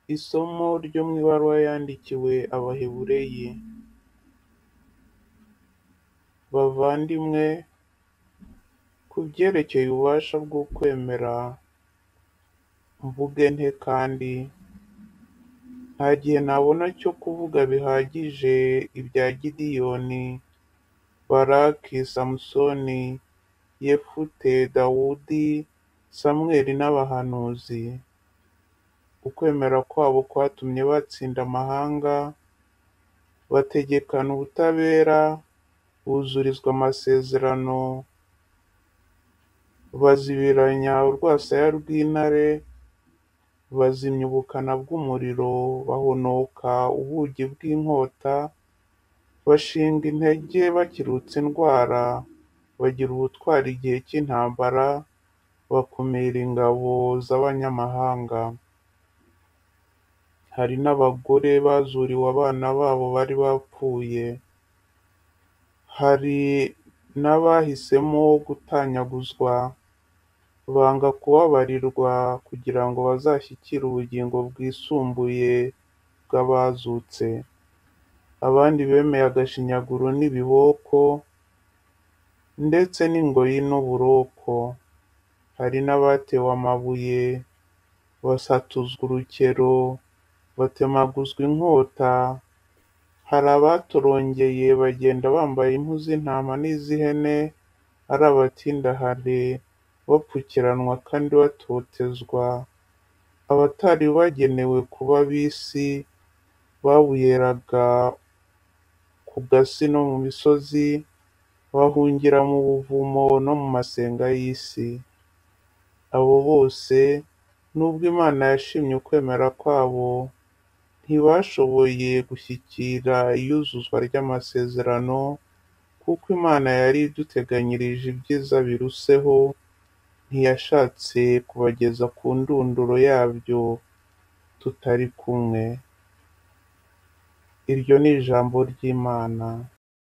Isomo ryo mu ibaruwa yandikiwe Abahebureyi. Bavandimwe, ku byerekeye ububasha bwo kwemera mvuge nte kandi? Nta gihe nabona cyo kuvuga bihagije ibya Gideyoni, Baraki, Samusoni, Yefute, Dawudi, Samweli n'abahanuzi. Ukwemera kwabo kwatumye batsinda amahanga, bategekana ubutabera, buzurizwa amasezerano, bazibiranya urwasaya rw'intare, bazimya ubukana bw'umuriro, bahonoka ubugi bw'inkota, bashinga intege bakirutsa indwara, bagira ubutwari igihe cy'intambara, bakumira ingabo z'abanyamahanga. Hari n'abagore bazuriwe abana babo bari bapfuye. Hari n'abahisemo gutanyaguzwa, banga kubabarirwa kugira ngo bazashyikire ubugingo bwisumbuye bw'abazutse. Abandi bemeye agashinyaguro n'ibiboko, ndetse n'ingoyi n'uburoko. Hari n'abatewe amabuye, basatuzwa urukero, batemaguzwa inkota. Hari abatorongeye bagenda bambaye impu z'intama n'iz'ihene, ari abatindahare, bapfukiranwa kandi batotezwa. Abatari bagenewe kuba ab'isi babuyeraga ku gasi no mu misozi, bahungira mu buvumo no mu masenga y'isi. Abo bose, nubwo Imana yashimye ukwemera kwabo, ntibashoboye gushyikira iyuzuzwa ry'amasezerano, kuko Imana yari iduteganyirije ibyiza biruseho, ntiyashatse kubageza ku ndunduro yabyo tutari kumwe. Iryo ni ijambo ry'Imana.